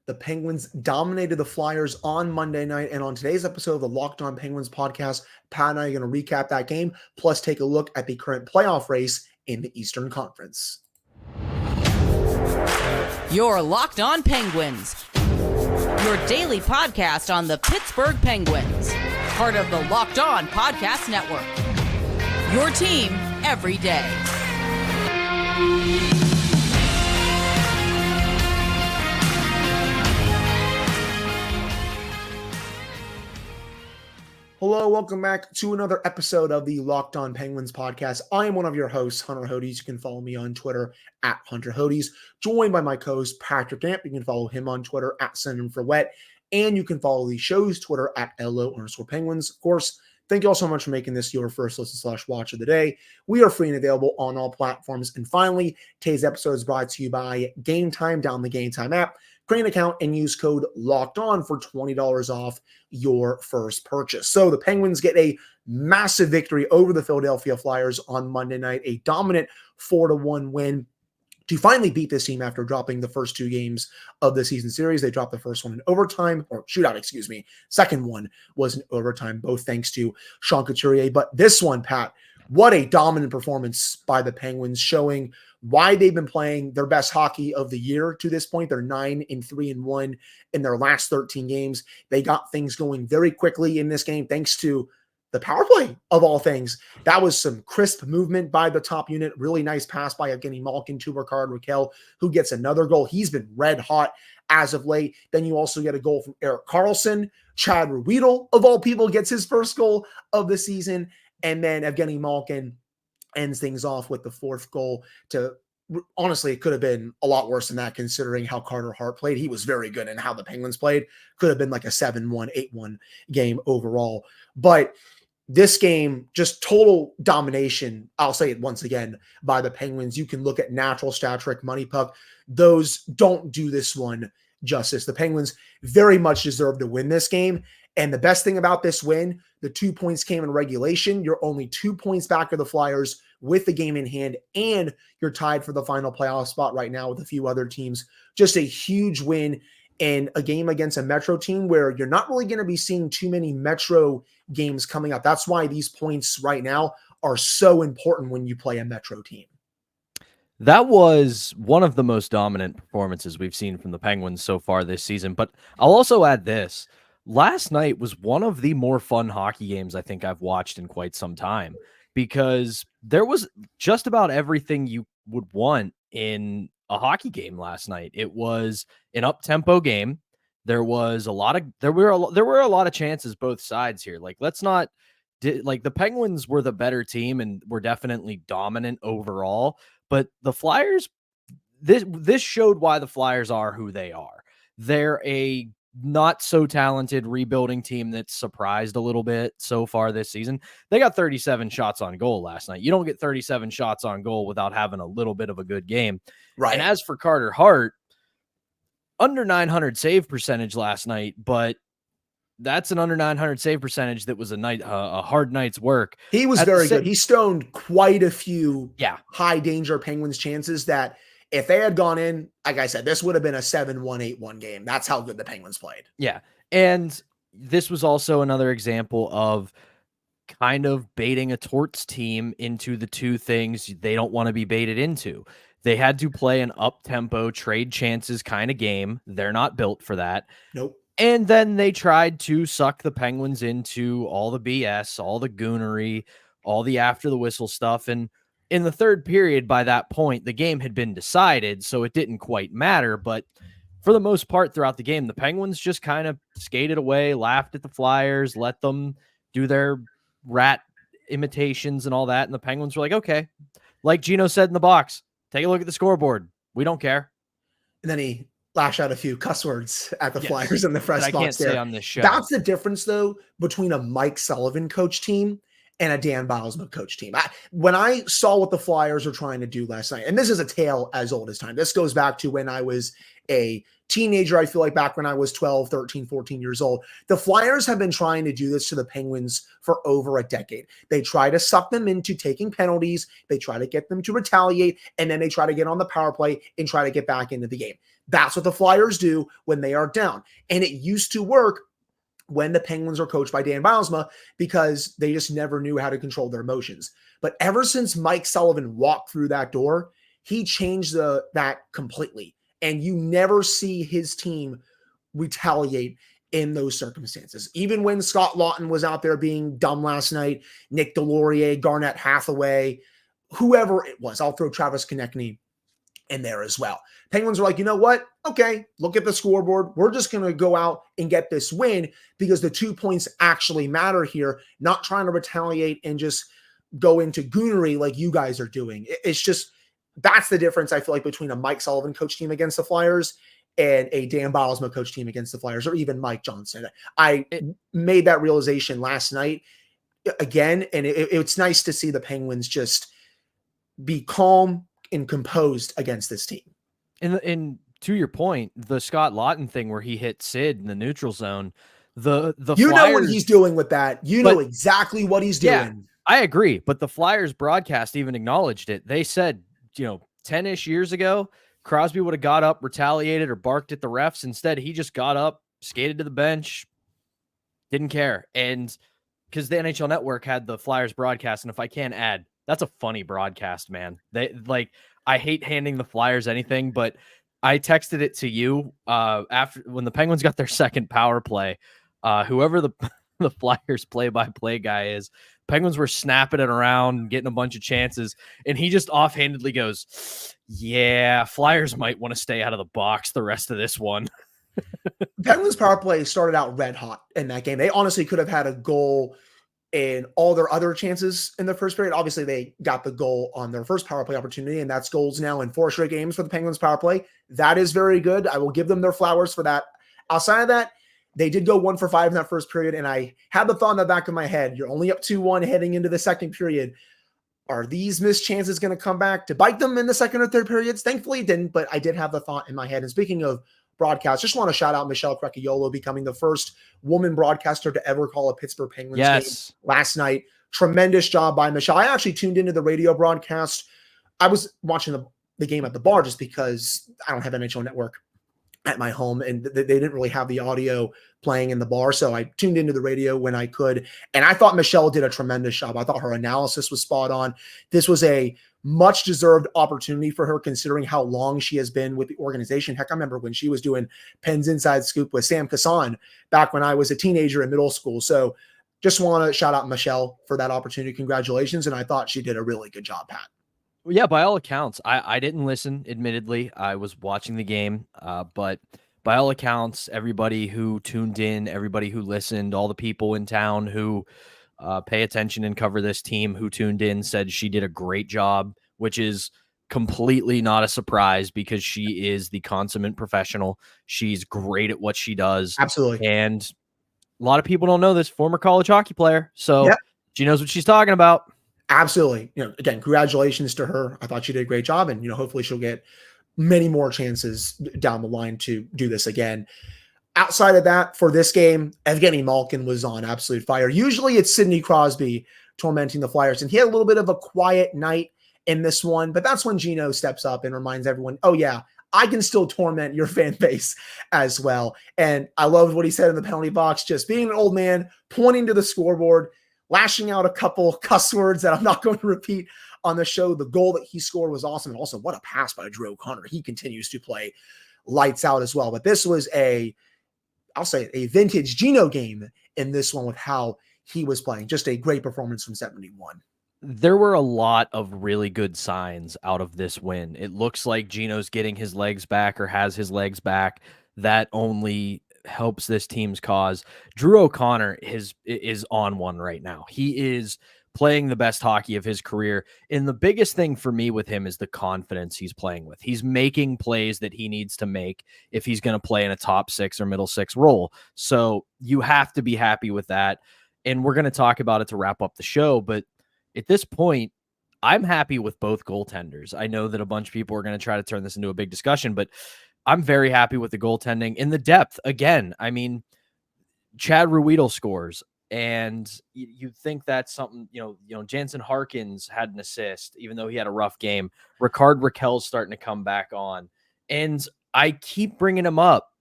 The Penguins dominated the Flyers on Monday night, and on today's episode of the Locked On Penguins podcast, Pat and I are going to recap that game, plus take a look at the current playoff race in the Eastern Conference. You're Locked On Penguins, your daily podcast on the Pittsburgh Penguins, part of the Locked On Podcast Network, your team every day. Hello, welcome back to another episode of the Locked On Penguins podcast. I am one of your hosts, Hunter Hodes. You can follow me on Twitter at Hunter Hodes, joined by my co-host Patrick Damp. You can follow him on Twitter at SendHimForWet, and you can follow the show's Twitter at LO_Penguins. Of course, thank you all so much for making this your first listen/watch of the day. We are free and available on all platforms. And finally, today's episode is brought to you by Game Time. Down the Game Time app, create an account and use code LOCKEDON for $20 off your first purchase. So the Penguins get a massive victory over the Philadelphia Flyers on Monday night, a dominant 4-1 win to finally beat this team after dropping the first two games of the season series. They dropped the first one in overtime, or shootout, excuse me. Second one was in overtime, both thanks to Sean Couturier. But this one, Pat, what a dominant performance by the Penguins, showing why they've been playing their best hockey of the year to this point. They're 9-3-1 in their last 13 games. They got things going very quickly in this game thanks to the power play, of all things. That was some crisp movement by the top unit. Really nice pass by Evgeny Malkin to Rickard Rakell, who gets another goal. He's been red hot as of late. Then you also get a goal from Erik Karlsson. Chad Ruhwedel, of all people, gets his first goal of the season. And then Evgeny Malkin ends things off with the fourth goal. Honestly, it could have been a lot worse than that considering how Carter Hart played. He was very good, and how the Penguins played could have been like a 7-1, 8-1 game overall. But this game, just total domination, I'll say it once again, by the Penguins. You can look at natural stat trick, money puck. Those don't do this one justice. The Penguins very much deserve to win this game. And the best thing about this win, the 2 points came in regulation. You're only 2 points back of the Flyers with the game in hand, and you're tied for the final playoff spot right now with a few other teams. Just a huge win in a game against a Metro team where you're not really going to be seeing too many Metro games coming up. That's why these points right now are so important when you play a Metro team. That was one of the most dominant performances we've seen from the Penguins so far this season. But I'll also add this. Last night was one of the more fun hockey games I think I've watched in quite some time, because there was just about everything you would want in a hockey game last night. It was an up-tempo game. There were a lot of chances both sides here. Like, the Penguins were the better team and were definitely dominant overall, but the Flyers, this showed why the Flyers are who they are. They're a not so talented rebuilding team that's surprised a little bit so far this season. They got 37 shots on goal last night. You don't get 37 shots on goal without having a little bit of a good game. Right. And as for Carter Hart, under 900 save percentage last night, but that's an under 900 save percentage that was a hard night's work. He was very good. He stoned quite a few high danger Penguins chances that if they had gone in, like I said, this would have been a 7-1, 8-1 game. That's how good the Penguins played. Yeah. And this was also another example of kind of baiting a Torts team into the two things they don't want to be baited into. They had to play an up-tempo, trade chances kind of game. They're not built for that. Nope. And then they tried to suck the Penguins into all the BS, all the goonery, all the after the whistle stuff. And in the third period, by that point, the game had been decided, so it didn't quite matter. But for the most part throughout the game, the Penguins just kind of skated away, laughed at the Flyers, let them do their rat imitations and all that. And the Penguins were like, okay, like Geno said in the box, take a look at the scoreboard. We don't care. And then he lashed out a few cuss words at the Flyers in the press box. I can't say on this show. That's the difference, though, between a Mike Sullivan coach team and a Dan Bylsma coach team. When I saw what the Flyers were trying to do last night, and this is a tale as old as time. This goes back to when I was a teenager. I feel like back when I was 12, 13, 14 years old. The Flyers have been trying to do this to the Penguins for over a decade. They try to suck them into taking penalties. They try to get them to retaliate, and then they try to get on the power play and try to get back into the game. That's what the Flyers do when they are down. And it used to work when the Penguins were coached by Dan Bylsma because they just never knew how to control their emotions. But ever since Mike Sullivan walked through that door, he changed that completely. And you never see his team retaliate in those circumstances. Even when Scott Lawton was out there being dumb last night, Nick Delorier, Garnett Hathaway, whoever it was, I'll throw Travis Konechny in there as well. Penguins are like, you know what? Okay, look at the scoreboard. We're just going to go out and get this win because the 2 points actually matter here, not trying to retaliate and just go into goonery like you guys are doing. It's just, that's the difference, I feel like, between a Mike Sullivan coach team against the Flyers and a Dan Bylsma coach team against the Flyers, or even Mike Johnson. I made that realization last night again, and it's nice to see the Penguins just be calm and composed against this team. And to your point, the Scott Lawton thing where he hit Sid in the neutral zone, the you Flyers, know what he's doing with that. You know exactly what he's doing. Yeah, I agree. But the Flyers broadcast even acknowledged it. They said, 10-ish years ago, Crosby would have got up, retaliated, or barked at the refs. Instead, he just got up, skated to the bench, didn't care. And because the NHL Network had the Flyers broadcast, and if I can add, that's a funny broadcast, man. I hate handing the Flyers anything, but I texted it to you after when the Penguins got their second power play. Whoever the Flyers play-by-play guy is, Penguins were snapping it around, getting a bunch of chances, and he just offhandedly goes, "Yeah, Flyers might want to stay out of the box the rest of this one." Penguins power play started out red hot in that game. They honestly could have had a goal in all their other chances in the first period. Obviously, they got the goal on their first power play opportunity, and that's goals now in 4 straight games for the Penguins power play. That is very good. I will give them their flowers for that. Outside of that, they did go 1 for 5 in that first period, and I had the thought in the back of my head, you're only up 2-1 heading into the second period. Are these missed chances going to come back to bite them in the second or third periods? Thankfully, it didn't, but I did have the thought in my head. And speaking of broadcast, just want to shout out Michelle Crecchiolo becoming the first woman broadcaster to ever call a Pittsburgh Penguins game last night. Tremendous job by Michelle. I actually tuned into the radio broadcast. I was watching the game at the bar just because I don't have NHL Network at my home, and they didn't really have the audio playing in the bar, so I tuned into the radio when I could, and I thought Michelle did a tremendous job. I thought her analysis was spot on. This was a much-deserved opportunity for her, considering how long she has been with the organization. Heck, I remember when she was doing Penn's Inside Scoop with Sam Kassan back when I was a teenager in middle school. So just want to shout out Michelle for that opportunity. Congratulations, and I thought she did a really good job, Pat. Yeah, by all accounts, I didn't listen, admittedly. I was watching the game, but by all accounts, everybody who tuned in, everybody who listened, all the people in town who pay attention and cover this team who tuned in said she did a great job, which is completely not a surprise because she is the consummate professional. She's great at what she does. Absolutely. And a lot of people don't know this, former college hockey player. So she knows what she's talking about. Absolutely. Again, congratulations to her. I thought she did a great job, and hopefully she'll get many more chances down the line to do this again. Outside of that, for this game, Evgeny Malkin was on absolute fire. Usually it's Sidney Crosby tormenting the Flyers, and he had a little bit of a quiet night in this one, but that's when Geno steps up and reminds everyone, oh yeah, I can still torment your fan base as well. And I loved what he said in the penalty box, just being an old man, pointing to the scoreboard, lashing out a couple cuss words that I'm not going to repeat on the show. The goal that he scored was awesome. And also, what a pass by Drew O'Connor. He continues to play lights out as well. But this was I'll say a vintage Geno game in this one with how he was playing. Just a great performance from 71. There were a lot of really good signs out of this win. It looks like Geno's getting his legs back or has his legs back. That only helps this team's cause. Drew O'Connor is on one right now. He is playing the best hockey of his career. And the biggest thing for me with him is the confidence he's playing with. He's making plays that he needs to make if he's going to play in a top 6 or middle 6 role. So you have to be happy with that. And we're going to talk about it to wrap up the show. But at this point, I'm happy with both goaltenders. I know that a bunch of people are going to try to turn this into a big discussion, but I'm very happy with the goaltending and the depth. Again, I mean, Chad Ruedel scores, and you think that's something, Jansen Harkins had an assist, even though he had a rough game. Ricard Raquel's starting to come back on. And I keep bringing him up.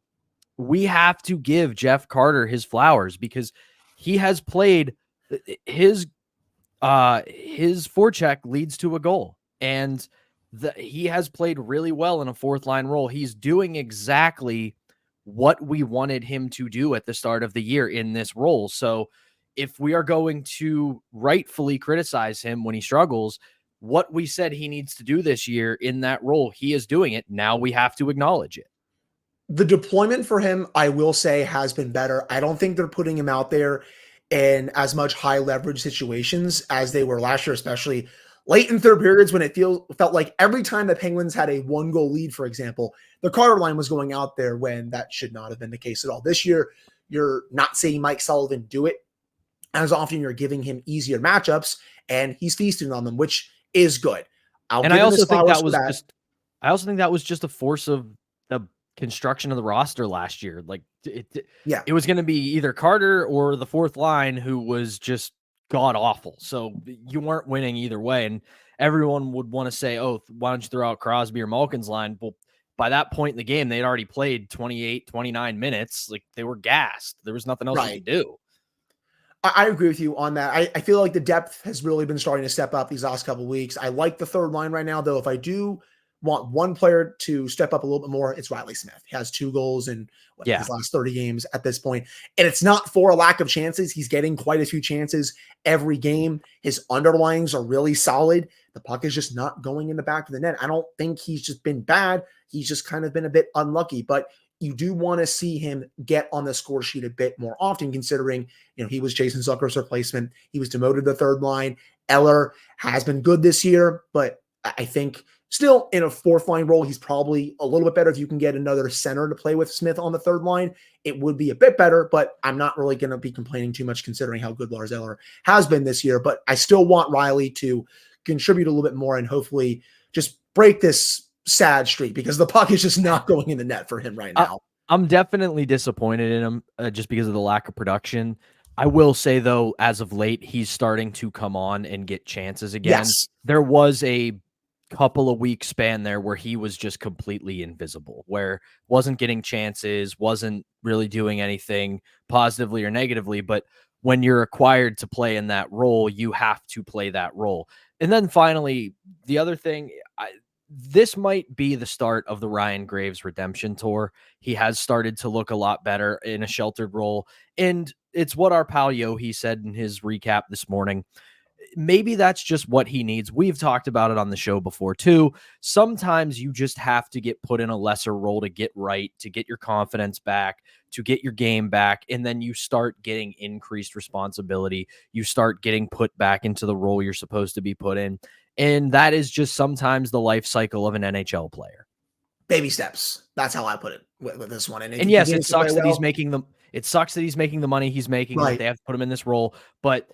We have to give Jeff Carter his flowers because he has played his forecheck leads to a goal, and he has played really well in a fourth line role. He's doing exactly what we wanted him to do at the start of the year in this role. So if we are going to rightfully criticize him when he struggles, what we said he needs to do this year in that role, he is doing it. Now we have to acknowledge it. The deployment for him, I will say, has been better. I don't think they're putting him out there in as much high leverage situations as they were last year, especially late in third periods when it felt like every time the Penguins had a 1-goal lead, for example, the Carter line was going out there when that should not have been the case at all. This year, you're not seeing Mike Sullivan do it as often. You're giving him easier matchups, and he's feasting on them, which is good. I also think that was just a force of the construction of the roster last year. Like it was going to be either Carter or the fourth line, who was just god awful. So you weren't winning either way. And everyone would want to say, oh, why don't you throw out Crosby or Malkin's line? Well, by that point in the game, they'd already played 28, 29 minutes. Like, they were gassed. There was nothing else you could do. I agree with you on that. I feel like the depth has really been starting to step up these last couple of weeks. I like the third line right now, though. If I do want one player to step up a little bit more, it's Riley Smith. He has 2 goals in his last 30 games at this point. And it's not for a lack of chances. He's getting quite a few chances every game. His underlines are really solid. The puck is just not going in the back of the net. I don't think he's just been bad. He's just kind of been a bit unlucky. But you do want to see him get on the score sheet a bit more often, considering, he was Jason Zucker's replacement. He was demoted to third line. Eller has been good this year, but I think still in a fourth line role, he's probably a little bit better. If you can get another center to play with Smith on the third line, it would be a bit better, but I'm not really going to be complaining too much considering how good Lars Eller has been this year. But I still want Riley to contribute a little bit more and hopefully just break this sad streak, because the puck is just not going in the net for him right now. I'm definitely disappointed in him just because of the lack of production. I will say, though, as of late, he's starting to come on and get chances again. Yes. There was a couple of week span there where he was just completely invisible, where wasn't getting chances, wasn't really doing anything positively or negatively. But when you're acquired to play in that role, you have to play that role. And then finally, the other thing, this might be the start of the Ryan Graves redemption tour. He has started to look a lot better in a sheltered role. And it's what our pal Yohi said in his recap this morning. Maybe that's just what he needs. We've talked about it on the show before too. Sometimes you just have to get put in a lesser role to get right, to get your confidence back, to get your game back. And then you start getting increased responsibility. You start getting put back into the role you're supposed to be put in. And that is just sometimes the life cycle of an NHL player. Baby steps. That's how I put it with this one. And yes, it sucks that he's making them. It sucks that he's making the money he's making. Right. They have to put him in this role, but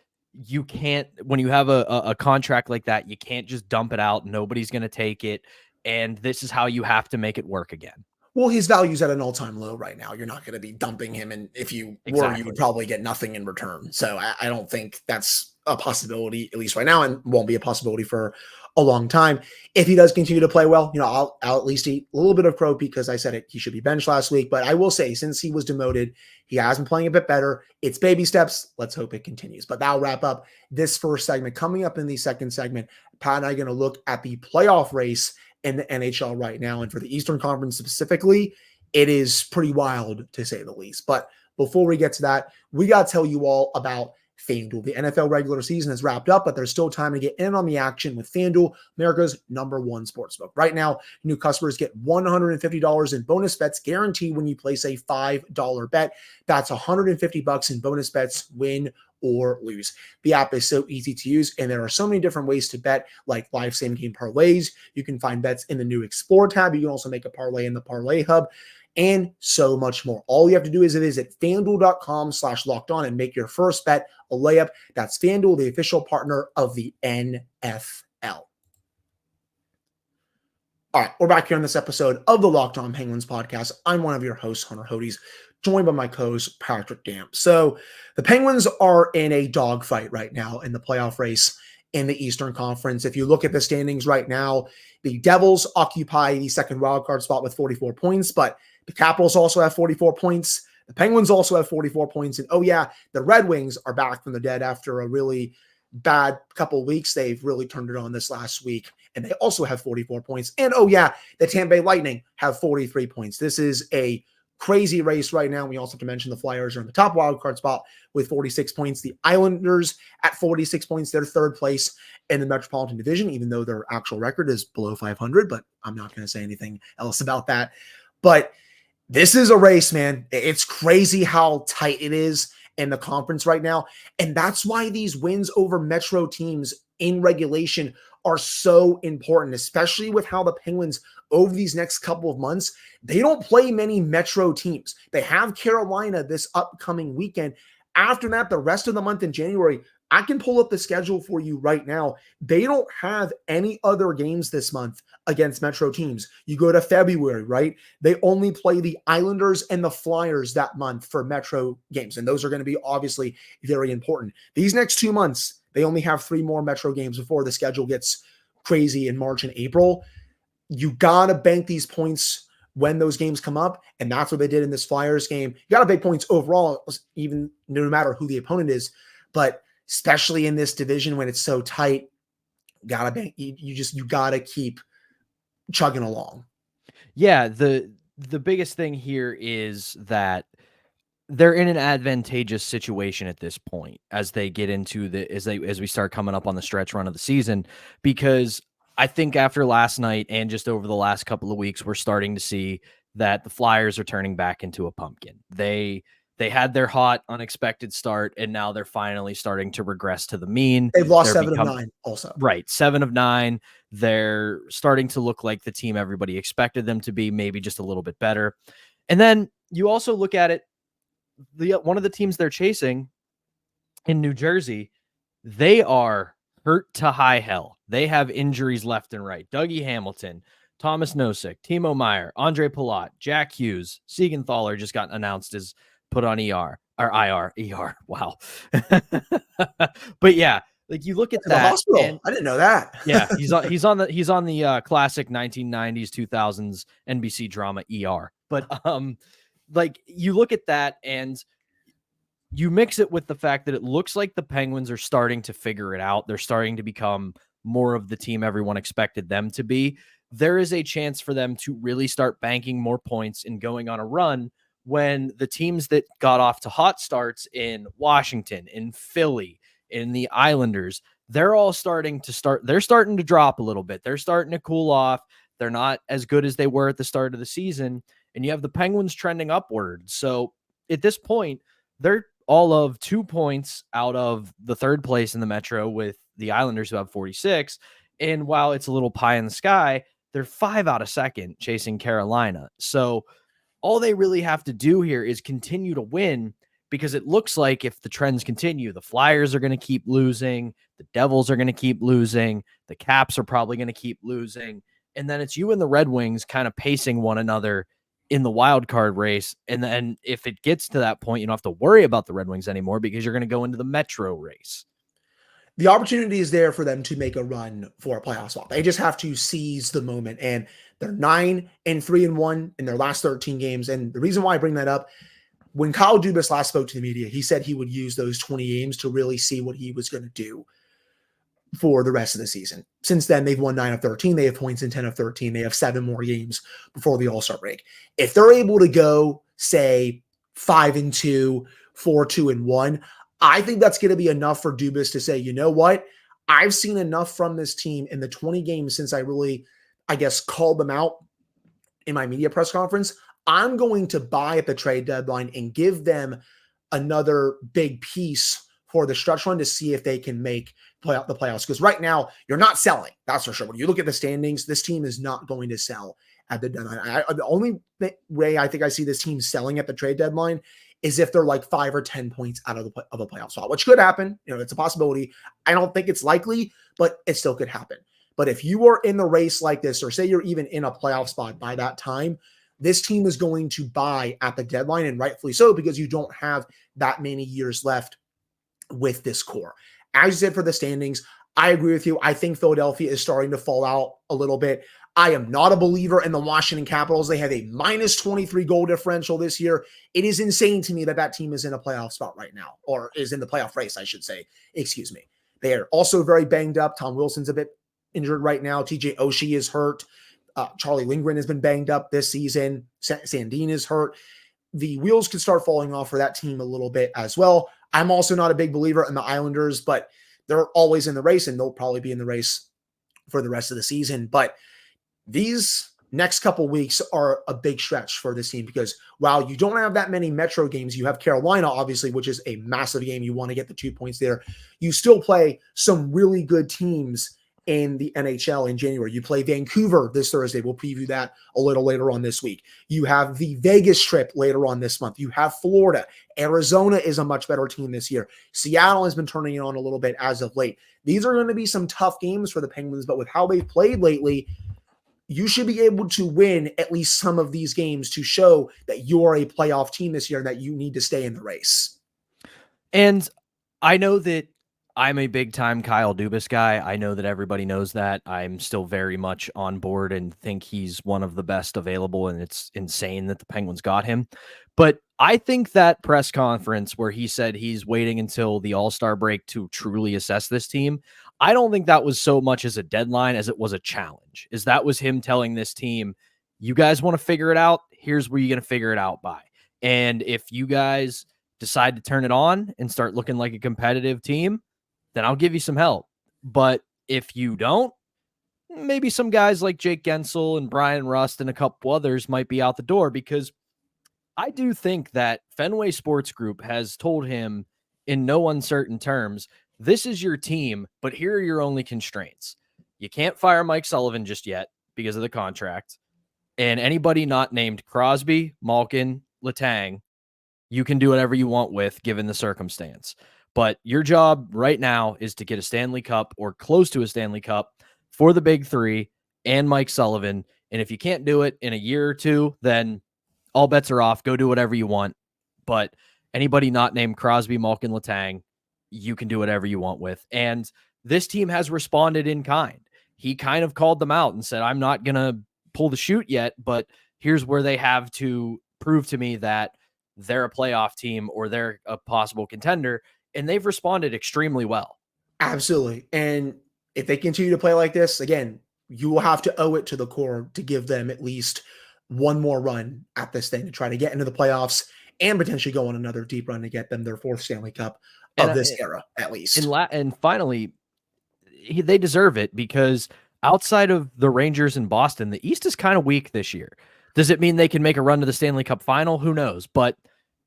you can't, when you have a contract like that, you can't just dump it out. Nobody's going to take it. And this is how you have to make it work again. Well, his value's at an all-time low right now. You're not going to be dumping him. And if you were, you would probably get nothing in return. So I don't think that's a possibility, at least right now, and won't be a possibility for a long time. If he does continue to play well, I'll at least eat a little bit of crow because I said he should be benched last week. But I will say, since he was demoted, he has been playing a bit better. It's baby steps. Let's hope it continues. But that'll wrap up this first segment. Coming up in the second segment, Pat and I are going to look at the playoff race in the NHL right now. And for the Eastern Conference specifically, it is pretty wild to say the least. But before we get to that, we got to tell you all about FanDuel. The NFL regular season is wrapped up, but there's still time to get in on the action with FanDuel, America's #1 sportsbook. Right now, new customers get $150 in bonus bets guaranteed when you place a $5 bet. That's $150 in bonus bets, win or lose. The app is so easy to use, and there are so many different ways to bet, like live same game parlays. You can find bets in the new Explore tab. You can also make a parlay in the Parlay Hub. and so much more. All you have to do is visit FanDuel.com/lockedon and make your first bet a layup. That's FanDuel, the official partner of the NFL. All right, we're back here on this episode of the Locked On Penguins podcast. I'm one of your hosts, Hunter Hodes, joined by my co-host, Patrick Damp. So the Penguins are in a dogfight right now in the playoff race in the Eastern Conference. If you look at the standings right now, the Devils occupy the second wildcard spot with 44 points, but the Capitals also have 44 points. The Penguins also have 44 points. And oh yeah, the Red Wings are back from the dead after a really bad couple of weeks. They've really turned it on this last week, and they also have 44 points. And oh yeah, the Tampa Bay Lightning have 43 points. This is a crazy race right now. We also have to mention the Flyers are in the top wildcard spot with 46 points. The Islanders at 46 points. They're third place in the Metropolitan Division, even though their actual record is below 500, but I'm not going to say anything else about that. But this is a race, man. It's crazy how tight it is in the conference right now. And that's why these wins over Metro teams in regulation are so important, especially with how the Penguins over these next couple of months, they don't play many Metro teams. They have Carolina this upcoming weekend. After that, the rest of the month in January, I can pull up the schedule for you right now. They don't have any other games this month against Metro teams. You go to February, right? They only play the Islanders and the Flyers that month for Metro games. And those are going to be obviously very important. These next 2 months, they only have 3 more Metro games before the schedule gets crazy in March and April. You got to bank these points when those games come up. And that's what they did in this Flyers game. You got to bank points overall, even no matter who the opponent is. But especially in this division when it's so tight, gotta bank. You gotta keep chugging along. Yeah, the biggest thing here is that they're in an advantageous situation at this point as they get into as we start coming up on the stretch run of the season, because I think after last night and just over the last couple of weeks, we're starting to see that the Flyers are turning back into a pumpkin. They had their hot, unexpected start, and now they're finally starting to regress to the mean. They've lost 7 of 9 also. Right, 7 of 9. They're starting to look like the team everybody expected them to be, maybe just a little bit better. And then you also look at it, one of the teams they're chasing in New Jersey, they are hurt to high hell. They have injuries left and right. Dougie Hamilton, Thomas Nosek, Timo Meier, Andre Palat, Jack Hughes, Siegenthaler just got announced as put on ER or IR. Wow. But yeah, like you look at that. Hospital. And, I didn't know that. Yeah, he's on the classic 1990s 2000s NBC drama ER. But like you look at that and you mix it with the fact that it looks like the Penguins are starting to figure it out. They're starting to become more of the team everyone expected them to be. There is a chance for them to really start banking more points and going on a run when the teams that got off to hot starts in Washington, in Philly, in the Islanders, they're starting to drop a little bit. They're starting to cool off. They're not as good as they were at the start of the season. And you have the Penguins trending upward. So at this point, they're all of 2 points out of the third place in the Metro with the Islanders who have 46. And while it's a little pie in the sky, they're 5 out of second chasing Carolina. So all they really have to do here is continue to win, because it looks like if the trends continue, the Flyers are going to keep losing, the Devils are going to keep losing, the Caps are probably going to keep losing, and then it's you and the Red Wings kind of pacing one another in the wild card race. And then if it gets to that point, you don't have to worry about the Red Wings anymore because you're going to go into the Metro race. The opportunity is there for them to make a run for a playoff spot. They just have to seize the moment, and they're 9-3-1 in their last 13 games. And the reason why I bring that up, when Kyle Dubas last spoke to the media, he said he would use those 20 games to really see what he was going to do for the rest of the season. Since then, they've won 9 of 13. They have points in 10 of 13. They have 7 more games before the All-Star break. If they're able to go, say, 5-2, 4-2-1, I think that's going to be enough for Dubas to say, you know what? I've seen enough from this team in the 20 games since I really, called them out in my media press conference. I'm going to buy at the trade deadline and give them another big piece for the stretch run to see if they can make the playoffs. Because right now, you're not selling. That's for sure. When you look at the standings, this team is not going to sell at the deadline. The only way I think I see this team selling at the trade deadline is if they're like 5 or 10 points out of a playoff spot, which could happen. It's a possibility. I don't think it's likely, but it still could happen. But if you are in the race like this, or say you're even in a playoff spot by that time, this team is going to buy at the deadline, and rightfully so, because you don't have that many years left with this core. As you said, for the standings, I agree with you. I think Philadelphia is starting to fall out a little bit. I am not a believer in the Washington Capitals. They have a minus 23 goal differential this year. It is insane to me that that team is in a playoff spot right now, or is in the playoff race, I should say. Excuse me. They are also very banged up. Tom Wilson's a bit injured right now. TJ Oshie is hurt. Charlie Lindgren has been banged up this season. Sandin is hurt. The wheels could start falling off for that team a little bit as well. I'm also not a big believer in the Islanders, but they're always in the race, and they'll probably be in the race for the rest of the season. But these next couple weeks are a big stretch for this team, because while you don't have that many Metro games, you have Carolina, obviously, which is a massive game. You want to get the 2 points there. You still play some really good teams in the NHL in January. You play Vancouver this Thursday. We'll preview that a little later on this week. You have the Vegas trip later on this month. You have Florida. Arizona is a much better team this year. Seattle has been turning it on a little bit as of late. These are going to be some tough games for the Penguins, but with how they've played lately, you should be able to win at least some of these games to show that you're a playoff team this year and that you need to stay in the race. And I know that I'm a big-time Kyle Dubas guy. I know that everybody knows that. I'm still very much on board and think he's one of the best available, and it's insane that the Penguins got him. But I think that press conference where he said he's waiting until the All-Star break to truly assess this team, I don't think that was so much as a deadline as it was a challenge. That was him telling this team, you guys want to figure it out? Here's where you're going to figure it out by. And if you guys decide to turn it on and start looking like a competitive team, then I'll give you some help. But if you don't, maybe some guys like Jake Gensel and Brian Rust and a couple others might be out the door, because I do think that Fenway Sports Group has told him in no uncertain terms, this is your team, but here are your only constraints. You can't fire Mike Sullivan just yet because of the contract. And anybody not named Crosby, Malkin, Letang, you can do whatever you want with given the circumstance. But your job right now is to get a Stanley Cup or close to a Stanley Cup for the big three and Mike Sullivan. And if you can't do it in a year or two, then all bets are off. Go do whatever you want. But anybody not named Crosby, Malkin, Letang, you can do whatever you want with. And this team has responded in kind. He kind of called them out and said, I'm not going to pull the chute yet, but here's where they have to prove to me that they're a playoff team or they're a possible contender. And they've responded extremely well. Absolutely. And if they continue to play like this, again, you will have to owe it to the core to give them at least one more run at this thing to try to get into the playoffs and potentially go on another deep run to get them their 4th Stanley Cup of this era, at least. And finally, they deserve it, because outside of the Rangers and Boston, the East is kind of weak this year. Does it mean they can make a run to the Stanley Cup final? Who knows? But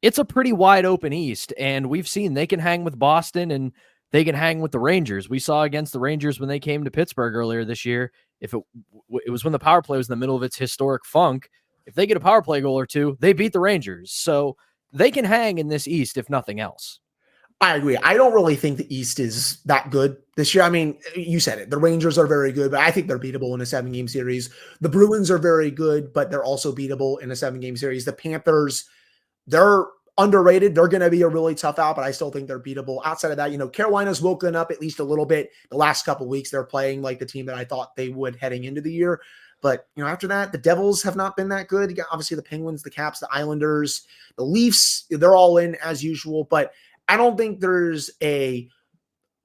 it's a pretty wide open East, and we've seen they can hang with Boston and they can hang with the Rangers. We saw against the Rangers when they came to Pittsburgh earlier this year, if it was when the power play was in the middle of its historic funk, if they get a power play goal or two, they beat the Rangers. So they can hang in this East, if nothing else. I agree. I don't really think the East is that good this year. I mean, you said it. The Rangers are very good, but I think they're beatable in a 7-game series. The Bruins are very good, but they're also beatable in a 7-game series. The Panthers, they're underrated. They're going to be a really tough out, but I still think they're beatable. Outside of that, Carolina's woken up at least a little bit. The last couple of weeks, they're playing like the team that I thought they would heading into the year. But, after that, the Devils have not been that good. You got obviously the Penguins, the Caps, the Islanders, the Leafs, they're all in as usual, but I don't think there's a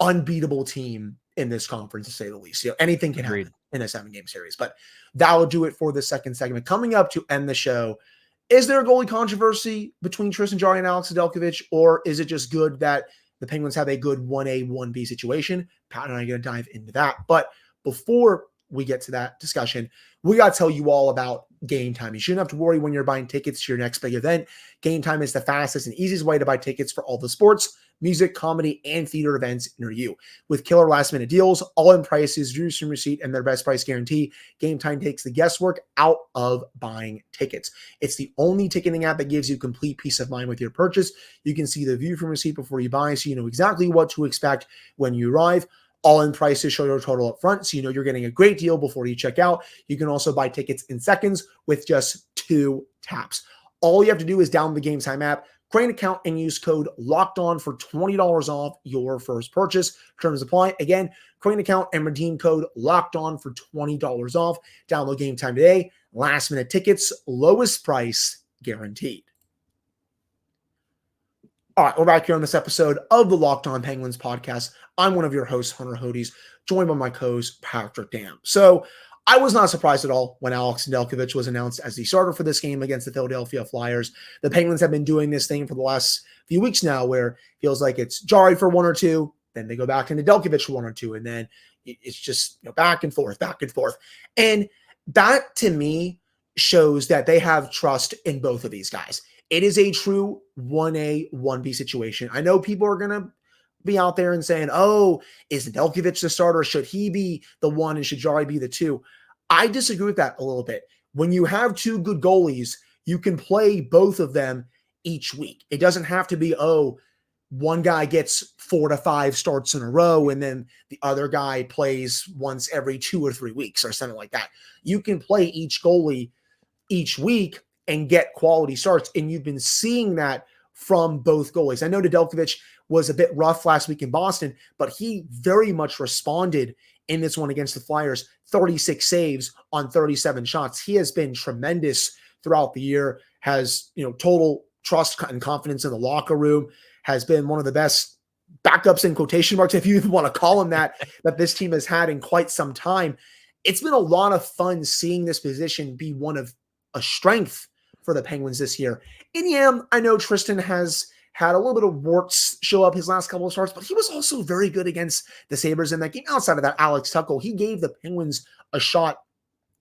unbeatable team in this conference, to say the least. Anything can happen in a 7-game series, but that will do it for the second segment. Coming up to end the show, is there a goalie controversy between Tristan Jarry and Alex Nedeljkovic, or is it just good that the Penguins have a good 1A, 1B situation? Pat and I are going to dive into that. But before we get to that discussion, we got to tell you all about Game Time. You shouldn't have to worry when you're buying tickets to your next big event. Game Time is the fastest and easiest way to buy tickets for all the sports, music, comedy, and theater events near you. With killer last-minute deals, all-in prices, reduced from receipt, and their best price guarantee, Game Time takes the guesswork out of buying tickets. It's the only ticketing app that gives you complete peace of mind with your purchase. You can see the view from receipt before you buy, so you know exactly what to expect when you arrive. All-in prices show your total up front, so you know you're getting a great deal before you check out. You can also buy tickets in seconds with just 2 taps. All you have to do is download the Game Time app, create an account, and use code LOCKEDON for $20 off your first purchase. Terms apply. Again, create an account and redeem code LOCKEDON for $20 off. Download Game Time today. Last-minute tickets, lowest price guaranteed. All right, we're back here on this episode of the Locked On Penguins podcast. I'm one of your hosts, Hunter Hodes, joined by my co-host, Patrick Dam. So I was not surprised at all when Alex Nedeljkovic was announced as the starter for this game against the Philadelphia Flyers. The Penguins have been doing this thing for the last few weeks now where it feels like it's Jarry for 1 or 2, then they go back to Nedeljkovic for 1 or 2, and then it's just back and forth, back and forth. And that, to me, shows that they have trust in both of these guys. It is a true 1A, 1B situation. I know people are going to be out there and saying, oh, is Nedeljkovic the starter? Should he be the 1 and should Jarry be the 2? I disagree with that a little bit. When you have 2 good goalies, you can play both of them each week. It doesn't have to be, oh, one guy gets 4 to 5 starts in a row and then the other guy plays once every 2 or 3 weeks or something like that. You can play each goalie each week and get quality starts. And you've been seeing that from both goalies. I know Nedeljkovic was a bit rough last week in Boston, but he very much responded in this one against the Flyers. 36 saves on 37 shots. He has been tremendous throughout the year, has, total trust and confidence in the locker room, has been one of the best backups in quotation marks, if you even want to call him that this team has had in quite some time. It's been a lot of fun seeing this position be one of a strength for the Penguins this year. And yeah, I know Tristan has had a little bit of warts show up his last couple of starts, but he was also very good against the Sabres in that game. Outside of that, Alex Tuchel, he gave the Penguins a shot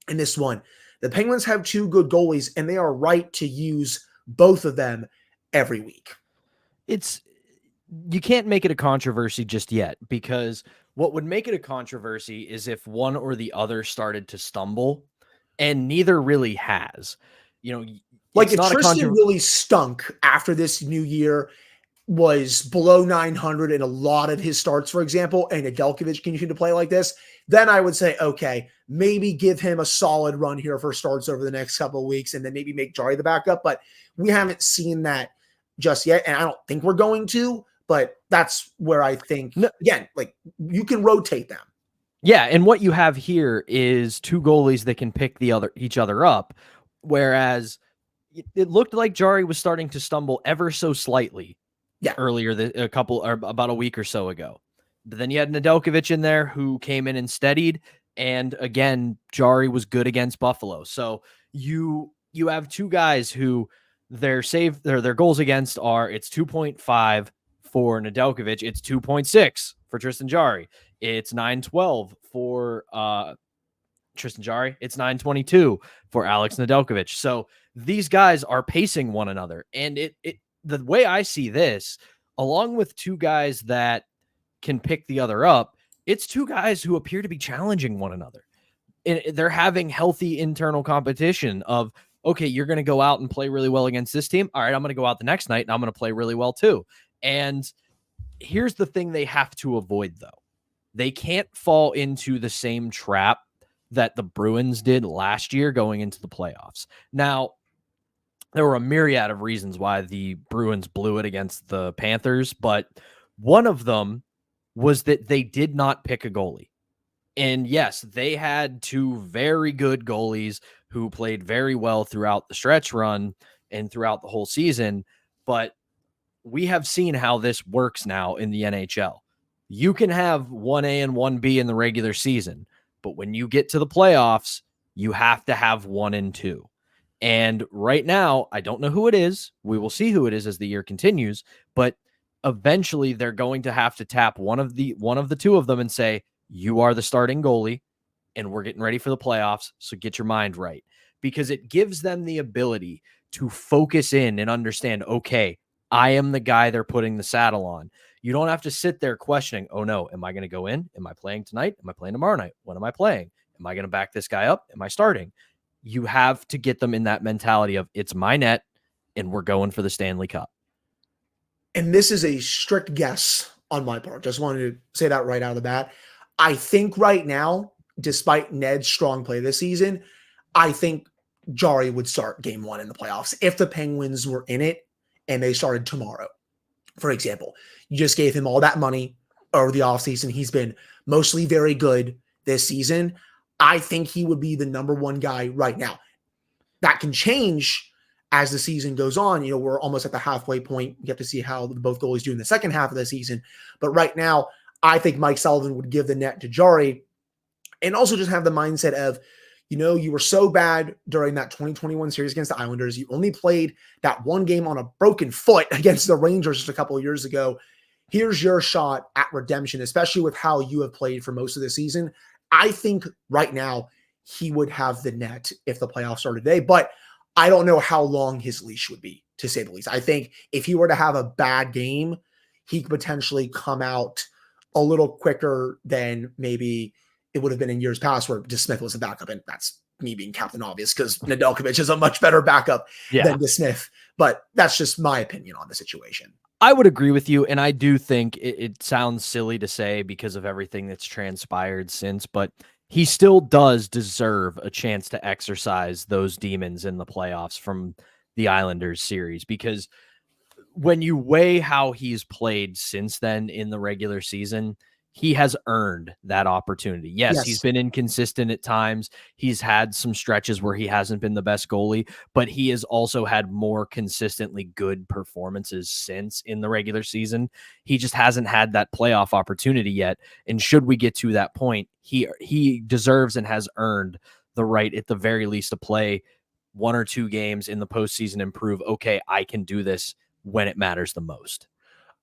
in this one. The Penguins have 2 good goalies, and they are right to use both of them every week. You can't make it a controversy just yet, because what would make it a controversy is if one or the other started to stumble, and neither really has. Like if Tristan really stunk after this new year, was below 900 in a lot of his starts, for example, and Nedeljkovic continued to play like this, then I would say, okay, maybe give him a solid run here for starts over the next couple of weeks and then maybe make Jarry the backup. But we haven't seen that just yet, and I don't think we're going to, but that's where I think, again, like you can rotate them. Yeah, and what you have here is 2 goalies that can pick each other up, whereas it looked like Jarry was starting to stumble ever so slightly earlier, about a week or so ago. But then you had Nedeljkovic in there who came in and steadied, and again, Jarry was good against Buffalo. So you have 2 guys who their goals against are, it's 2.5 for Nedeljkovic, it's 2.6 for Tristan Jarry. It's 912 for Tristan Jarry. It's 922 for Alex Nedeljkovic. So these guys are pacing one another. And the way I see this, along with 2 guys that can pick the other up, it's 2 guys who appear to be challenging one another. And they're having healthy internal competition of, okay, you're going to go out and play really well against this team. All right, I'm going to go out the next night and I'm going to play really well too. And here's the thing they have to avoid, though. They can't fall into the same trap that the Bruins did last year going into the playoffs. Now, there were a myriad of reasons why the Bruins blew it against the Panthers, but one of them was that they did not pick a goalie. And yes, they had 2 very good goalies who played very well throughout the stretch run and throughout the whole season, but we have seen how this works now in the NHL. You can have 1A and 1B in the regular season, but when you get to the playoffs, you have to have 1 and 2. And right now, I don't know who it is. We will see who it is as the year continues, but eventually they're going to have to tap one of the 2 of them and say, you are the starting goalie and we're getting ready for the playoffs. So get your mind right, because it gives them the ability to focus in and understand, okay, I am the guy they're putting the saddle on. You don't have to sit there questioning, oh no, am I going to go in? Am I playing tonight? Am I playing tomorrow night? When am I playing? Am I going to back this guy up? Am I starting? You have to get them in that mentality of it's my net and we're going for the Stanley Cup. And this is a strict guess on my part. Just wanted to say that right out of the bat. I think right now, despite Ned's strong play this season, I think Jari would start game 1 in the playoffs if the Penguins were in it and they started tomorrow. For example, you just gave him all that money over the offseason. He's been mostly very good this season. I think he would be the number 1 guy right now. That can change as the season goes on. You know, we're almost at the halfway point. We have to see how both goalies do in the second half of the season. But right now, I think Mike Sullivan would give the net to Jari and also just have the mindset of, you know, you were so bad during that 2021 series against the Islanders. You only played that one game on a broken foot against the Rangers just a couple of years ago. Here's your shot at redemption, especially with how you have played for most of the season. I think right now he would have the net if the playoffs started today, but I don't know how long his leash would be, to say the least. I think if he were to have a bad game, he could potentially come out a little quicker than maybe it would have been in years past where DeSmith was a backup. And that's me being Captain Obvious because Nedeljkovic is a much better backup than DeSmith. But that's just my opinion on the situation. I would agree with you. And I do think it sounds silly to say because of everything that's transpired since, but he still does deserve a chance to exercise those demons in the playoffs from the Islanders series, because when you weigh how he's played since then in the regular season, he has earned that opportunity. Yes, he's been inconsistent at times. He's had some stretches where he hasn't been the best goalie, but he has also had more consistently good performances since in the regular season. He just hasn't had that playoff opportunity yet. And should we get to that point, he deserves and has earned the right at the very least to play 1 or 2 games in the postseason and prove, okay, I can do this when it matters the most.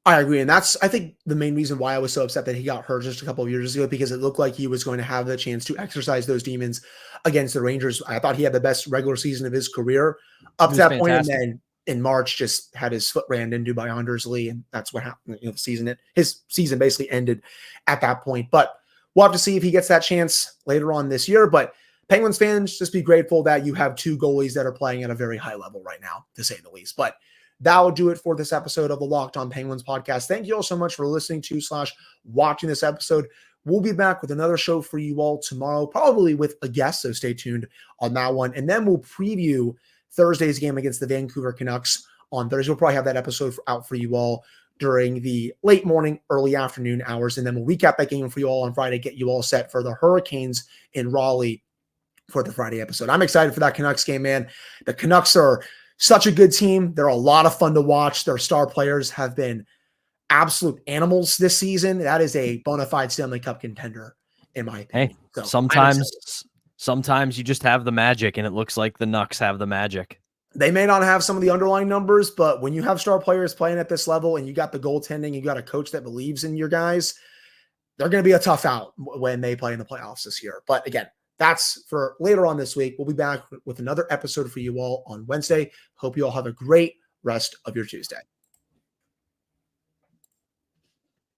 I agree. And that's, I think, the main reason why I was so upset that he got hurt just a couple of years ago, because it looked like he was going to have the chance to exercise those demons against the Rangers. I thought he had the best regular season of his career up to that point. And then in March, just had his foot ran into by Anders Lee. And that's what happened. You know, his season basically ended at that point. But we'll have to see if he gets that chance later on this year. But Penguins fans, just be grateful that you have 2 goalies that are playing at a very high level right now, to say the least. But that will do it for this episode of the Locked On Penguins podcast. Thank you all so much for listening to / watching this episode. We'll be back with another show for you all tomorrow, probably with a guest, so stay tuned on that one. And then we'll preview Thursday's game against the Vancouver Canucks on Thursday. We'll probably have that episode out for you all during the late morning, early afternoon hours. And then we'll recap that game for you all on Friday, get you all set for the Hurricanes in Raleigh for the Friday episode. I'm excited for that Canucks game, man. The Canucks are such a good team. They're a lot of fun to watch. Their star players have been absolute animals this season. That is a bona fide Stanley Cup contender, in my opinion. Hey, so sometimes you just have the magic, and it looks like the Nucks have the magic. They may not have some of the underlying numbers, but when you have star players playing at this level and you got the goaltending, you got a coach that believes in your guys, they're going to be a tough out when they play in the playoffs this year. But again, that's for later on this week. We'll be back with another episode for you all on Wednesday. Hope you all have a great rest of your Tuesday.